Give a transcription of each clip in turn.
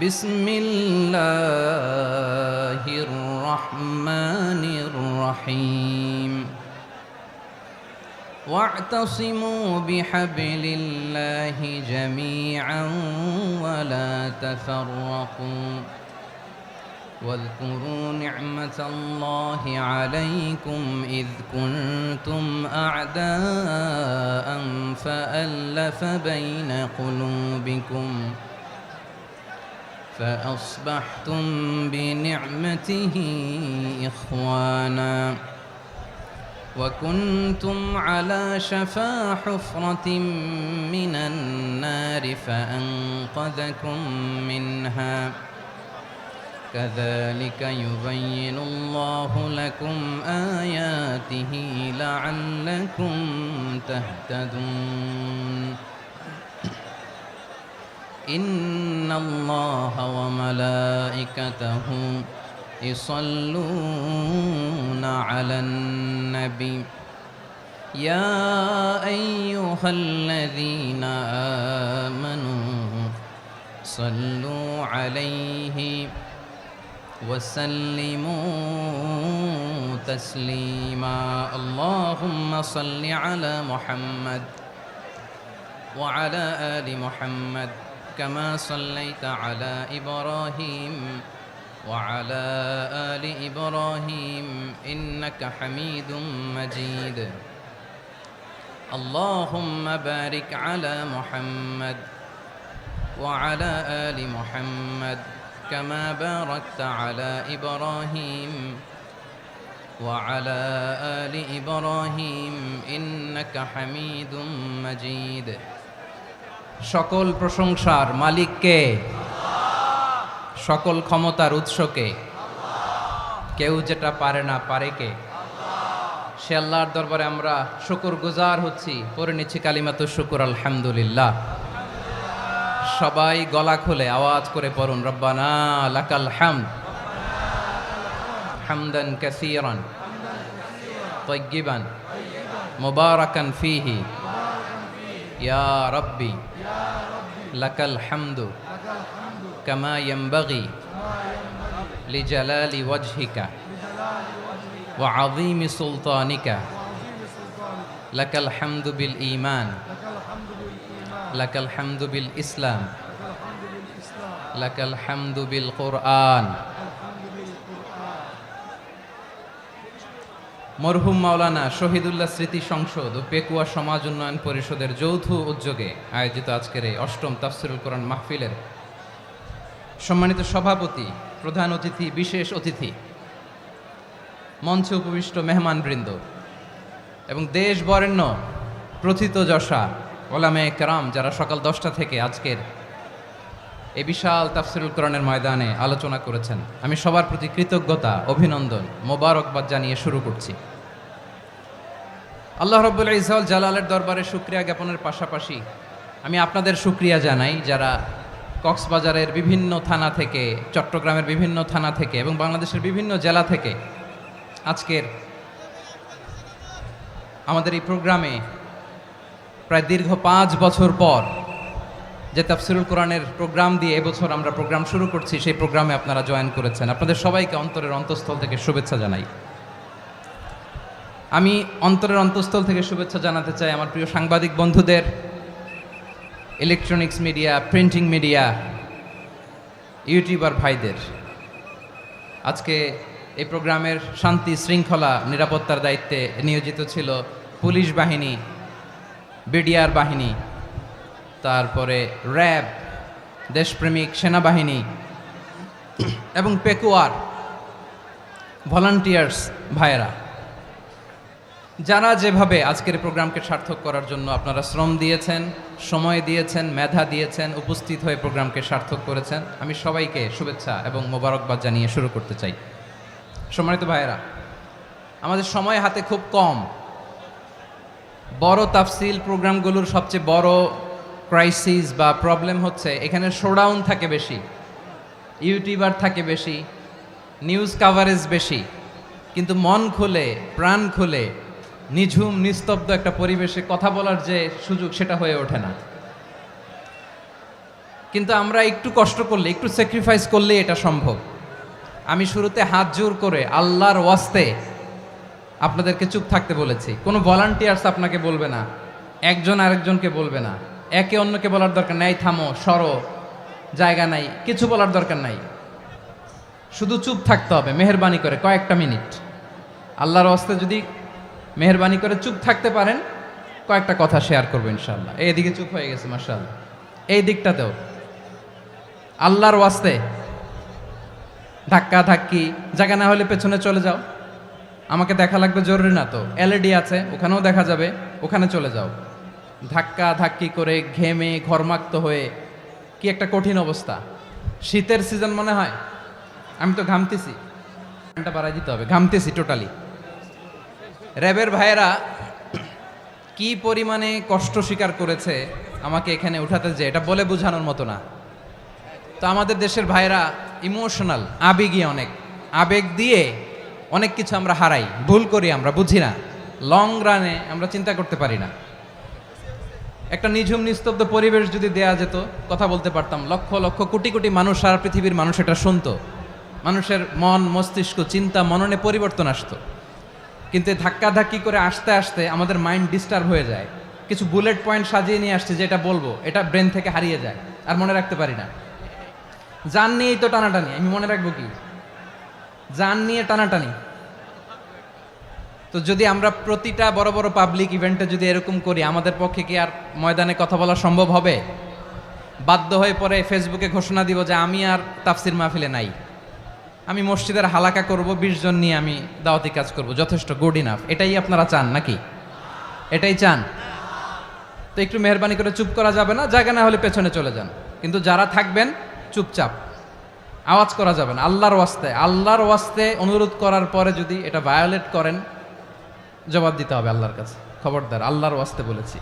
بسم الله الرحمن الرحيم واعتصموا بحبل الله جميعا ولا تفرقوا واذكروا نعمة الله عليكم إذ كنتم أعداء فألف بين قلوبكم فأصبحتم بنعمته إخوانا وكنتم على شفا حفرة من النار فأنقذكم منها كذلك يبين الله لكم آياته لعلكم تهتدون إن الله وملائكته يصلون على النبي يا أيها الذين آمنوا صلوا عليه وسلموا تسليما اللهم صل على محمد وعلى آل محمد كما صليت على إبراهيم وعلى آل إبراهيم إنك حميد مجيد اللهم بارك على محمد وعلى آل محمد كما باركت على إبراهيم وعلى آل إبراهيم إنك حميد مجيد সকল প্রশংসার মালিক কে? সকল ক্ষমতার উৎস কে? কেউ যেটা পারে না পারে কে? সে আল্লাহর দরবারে আমরা শুকরগুজার হচ্ছি, পড়ে নিচ্ছি কালিমাতু শুকর আলহামদুলিল্লাহ। সবাই গলা খুলে আওয়াজ করে পড়ুন রব্বানা লাকাল হামদ হামদান কাসীরান তাইয়্যিবান মুবারাকান ফীহি ইয়া রাব্বি লাকাল হামদু কামা ইয়ানবাগি লিজালালি ওয়াজহিকা ওয়া আযীমি সুলতানিকা লাকাল হামদু বিল ঈমান লাকাল হামদু বিল ইসলাম লাকাল হামদু বিল কুরআন। মরহুম মাওলানা শহীদুল্লাহ স্মৃতি সংসদ ও পেকুয়া সমাজ উন্নয়ন পরিষদের যৌথ উদ্যোগে আয়োজিত আজকের এই অষ্টম তাফসিরুল কোরআন মাহফিলের সম্মানিত সভাপতি, প্রধান অতিথি, বিশেষ অতিথি, মঞ্চে উপবিষ্ট মেহমানবৃন্দ এবং দেশ বরেণ্য প্রথিতযশা ওলামায়ে কেরাম যারা সকাল 10টা থেকে আজকের এই বিশাল তাফসিরুল কোরআনের ময়দানে আলোচনা করেছেন, আমি সবার প্রতি কৃতজ্ঞতা, অভিনন্দন, মোবারকবাদ জানিয়ে শুরু করছি। আল্লাহ রাব্বুল ইজ্জত জালালের দরবারে শুকরিয়া জ্ঞাপনের পাশাপাশি আমি আপনাদের শুকরিয়া জানাই যারা কক্সবাজারের বিভিন্ন থানা থেকে, চট্টগ্রামের বিভিন্ন থানা থেকে এবং বাংলাদেশের বিভিন্ন জেলা থেকে আজকের আমাদের এই প্রোগ্রামে প্রায় দীর্ঘ 5 বছর পর যে তাফসিরুল কোরআনের প্রোগ্রাম দিয়ে এবছর আমরা প্রোগ্রাম শুরু করছি, সেই প্রোগ্রামে আপনারা জয়েন করেছেন। আপনাদের সবাইকে অন্তরের অন্তঃস্থল থেকে শুভেচ্ছা জানাই। আমি অন্তরের অন্তঃস্থল থেকে শুভেচ্ছা জানাতে চাই আমার প্রিয় সাংবাদিক বন্ধুদের, electronics media, printing media, YouTuber ভাইদের। আজকে এই প্রোগ্রামের শান্তি শৃঙ্খলা নিরাপত্তার দায়িত্বে নিয়োজিত ছিল পুলিশ বাহিনী, বিডিআর বাহিনী, তারপরে র্যাব, দেশপ্রেমিক সেনাবাহিনী এবং পেকুয়ার ভলান্টিয়ার্স ভাইয়েরা, যারা যেভাবে আজকের প্রোগ্রামকে সার্থক করার জন্য আপনারা শ্রম দিয়েছেন, সময় দিয়েছেন, মেধা দিয়েছেন, উপস্থিত হয়ে প্রোগ্রামকে সার্থক করেছেন, আমি সবাইকে শুভেচ্ছা এবং মোবারকবাদ জানিয়ে শুরু করতে চাই। সম্মানিত ভাইয়েরা, আমাদের সময় হাতে খুব কম। বড় তাফসিল প্রোগ্রামগুলোর সবচেয়ে বড় ক্রাইসিস বা প্রবলেম হচ্ছে এখানে শোডাউন থাকে বেশি, ইউটিউবার থাকে বেশি, নিউজ কাভারেজ বেশি, কিন্তু মন খুলে, প্রাণ খুলে, নিঝুম নিস্তব্ধ একটা পরিবেশে কথা বলার যে সুযোগ, সেটা হয়ে ওঠে না। কিন্তু আমরা একটু কষ্ট করলে, একটু স্যাক্রিফাইস করলে এটা সম্ভব। আমি শুরুতে হাত জোর করে আল্লাহর ওয়াস্তে আপনাদেরকে চুপ থাকতে বলেছি। কোনো ভলান্টিয়ার্স আপনাকে বলবে না, একজন আরেকজনকে বলবে না, একে অন্যকে বলার দরকার নাই, থামো, সরো, জায়গা নাই, কিছু বলার দরকার নাই। শুধু চুপ থাকতে হবে মেহেরবানি করে কয়েকটা মিনিট। আল্লাহর ওয়াস্তে যদি মেহেরবানি করে চুপ থাকতে পারেন, কয়েকটা কথা শেয়ার করবো ইনশাআল্লাহ। এইদিকে চুপ হয়ে গেছে মাশাআল্লাহ, এই দিকটাতেও আল্লাহর ওয়াস্তে ধাক্কা ধাক্কি, জায়গা না হলে পেছনে চলে যাও। আমাকে দেখা লাগবে জরুরি না তো, এলইডি আছে, ওখানেও দেখা যাবে, ওখানে চলে যাও। ধাক্কা ধাক্কি করে ঘেমে ঘরমাক্ত হয়ে কি একটা কঠিন অবস্থা। শীতের সিজন মনে হয়, আমি তো ঘামতেছি, ঘন্টা বাড়াই দিতে হবে, ঘামতেছি টোটালি। র্যাবের ভাইয়েরা কি পরিমাণে কষ্ট স্বীকার করেছে আমাকে এখানে উঠাতে, যে এটা বলে বোঝানোর মতো না। তো আমাদের দেশের ভাইরা ইমোশনাল, আবেগী অনেক, আবেগ দিয়ে অনেক কিছু আমরা হারাই, ভুল করি, আমরা বুঝি না, লং রানে আমরা চিন্তা করতে পারি না। একটা নিঝুম নিস্তব্ধ পরিবেশ যদি দেয়া যেত, কথা বলতে পারতাম, লক্ষ লক্ষ কোটি কোটি মানুষ, সারা পৃথিবীর মানুষ এটা শুনতো, মানুষের মন মস্তিষ্ক চিন্তা মননে পরিবর্তন আসতো। কিন্তু ধাক্কা ধাক্কি করে আসতে আসতে আমাদের মাইন্ড ডিস্টার্ব হয়ে যায়। কিছু বুলেট পয়েন্ট সাজিয়ে নিয়ে আসছে, যেটা বলবো এটা ব্রেন থেকে হারিয়ে যায়, আর মনে রাখতে পারি না। জান নিয়েই তো টানাটানি, আমি মনে রাখবো কি? জান নিয়ে টানাটানি। তো যদি আমরা প্রতিটা বড় বড় পাবলিক ইভেন্টে যদি এরকম করি, আমাদের পক্ষে কি আর ময়দানে কথা বলা সম্ভব হবে? বাধ্য হয়ে পরে ফেসবুকে ঘোষণা দিব যে আমি আর তাফসির মাহফিলে নাই, আমি মসজিদের হালাকা করব, 20 জন নিয়ে আমি দাওয়াতি কাজ করব, যথেষ্ট, গুড ইনাফ। এটাই আপনারা চান নাকি? এটাই চান? তো একটু মেহরবানি করে চুপ করা যাবে না, জায়গা না হলে পেছনে চলে যান। কিন্তু যারা থাকবেন চুপচাপ, আওয়াজ করা যাবে না। আল্লাহর ওয়াস্তে, আল্লাহর ওয়াস্তে অনুরোধ করার পরে যদি এটা ভায়োলেট করেন, জবাব দিতে হবে আল্লাহর কাছে। খবরদার, আল্লাহর ওয়াস্তে বলেছি,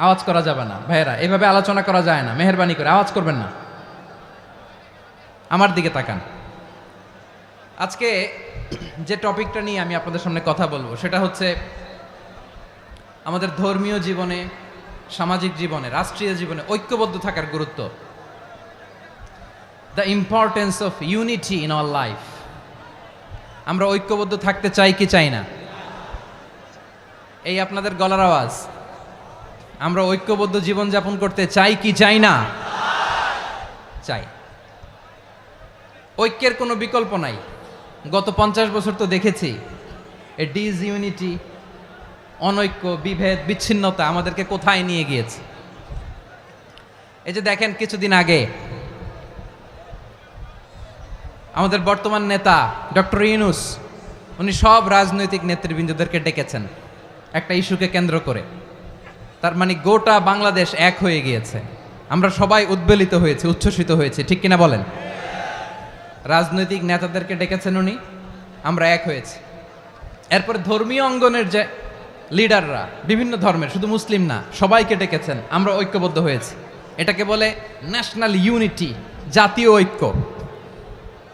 আওয়াজ করা যাবে না। ভাইয়েরা, এভাবে আলোচনা করা যায় না, মেহরবানি করে আওয়াজ করবেন না। আমার দিকে তাকান। আজকে যে টপিকটা নিয়ে আমি আপনাদের সামনে কথা বলবো, সেটা হচ্ছে আমাদের ধর্মীয় জীবনে, সামাজিক জীবনে, রাষ্ট্রীয় জীবনে ঐক্যবদ্ধ থাকার গুরুত্ব। The importance of unity in our life. আমরা ঐক্যবদ্ধ থাকতে চাই কি চাই না? এই আপনাদের গলার আওয়াজ। আমরা ঐক্যবদ্ধ জীবনযাপন করতে চাই কি চাই না? চাই। ঐক্যের কোনো বিকল্প নাই। গত 50 বছর তো দেখেছি এই ডিসইউনিটি, অনৈক্য, বিভেদ, বিচ্ছিন্নতা আমাদেরকে কোথায় নিয়ে গিয়েছে। এই যে দেখেন, কিছুদিন আগে আমাদের বর্তমান নেতা ডক্টর ইউনূস, উনি সব রাজনৈতিক নেতৃবৃন্দদেরকে ডেকেছেন একটা ইস্যুকে কেন্দ্র করে। তার মানে গোটা বাংলাদেশ এক হয়ে গিয়েছে। আমরা সবাই উদ্বেলিত হয়েছে, উচ্ছ্বসিত হয়েছে, ঠিক কিনা বলেন? রাজনৈতিক নেতাদেরকে ডেকেছেন উনি, আমরা এক হয়েছি। এরপরে ধর্মীয় অঙ্গনের যে লিডাররা, বিভিন্ন ধর্মের, শুধু মুসলিম না, সবাইকে ডেকেছেন, আমরা ঐক্যবদ্ধ হয়েছি। এটাকে বলে ন্যাশনাল ইউনিটি, জাতীয় ঐক্য।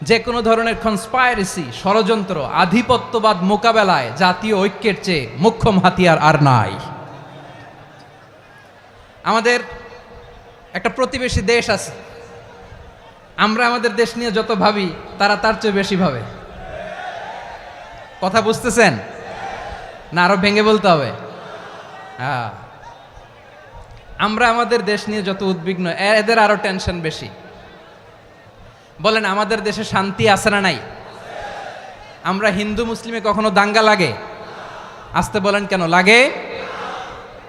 যে কোনো ধরনের কনস্পাইরেসি, ষড়যন্ত্র, আধিপত্যবাদ মোকাবেলায় জাতীয় ঐক্যের চেয়ে মোক্ষম হাতিয়ার আর নাই। আমাদের একটা প্রতিবেশী দেশ আছে, আমরা আমাদের দেশ নিয়ে যত ভাবি, তারা তার চেয়ে বেশি ভাবে। কথা বুঝতেছেন না? আরো ভেঙে বলতে হবে। হ্যাঁ, আমরা আমাদের দেশ নিয়ে যত উদ্বিগ্ন, এদের আরো টেনশন বেশি। বলেন, আমাদের দেশে শান্তি আছে না নাই? আমরা হিন্দু মুসলিমে কখনো দাঙ্গা লাগে? আসতে বলেন, কেন লাগে?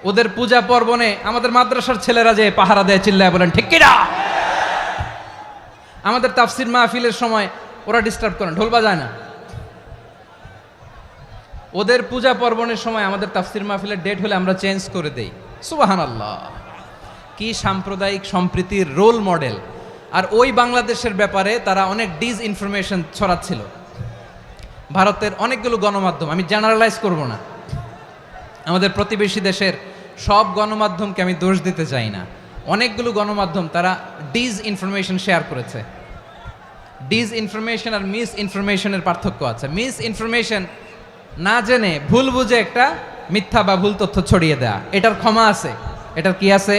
ওদের পূজা পার্বণে আমাদের মাদ্রাসার ছেলেরা যে পাহারা দেয়, চিল্লায় বলেন ঠিক কিনা? আমাদের তাফসির মাহফিলের সময় ওরা ডিস্টার্ব করেন, ঢোল বাজায় না। ওদের পূজা পার্বণের সময় আমাদের তাফসির মাহফিলের ডেট হলে আমরা চেঞ্জ করে দেই। সুবহানাল্লাহ, কি সাম্প্রদায়িক সম্প্রীতির রোল মডেল। আর ওই বাংলাদেশের ব্যাপারে তারা অনেক ডিসইনফরমেশন ছড়াচ্ছিল। ভারতের অনেকগুলো গণমাধ্যম, আমি জেনারেলাইজ করব না, আমাদের প্রতিবেশী দেশের সব গণমাধ্যমকে আমি দোষ দিতে চাই না, অনেকগুলো গণমাধ্যম তারা ডিসইনফরমেশন শেয়ার করেছে। ডিসইনফরমেশন আর মিস ইনফরমেশনের পার্থক্য আছে। মিস ইনফরমেশন না জেনে ভুল বুঝে একটা মিথ্যা বা ভুল তথ্য ছড়িয়ে দেয়া, এটার ক্ষমা আছে। এটার কি আছে?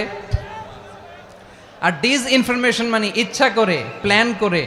আর ডিস ইনফরমেশন মানে ইচ্ছা করে প্ল্যান করে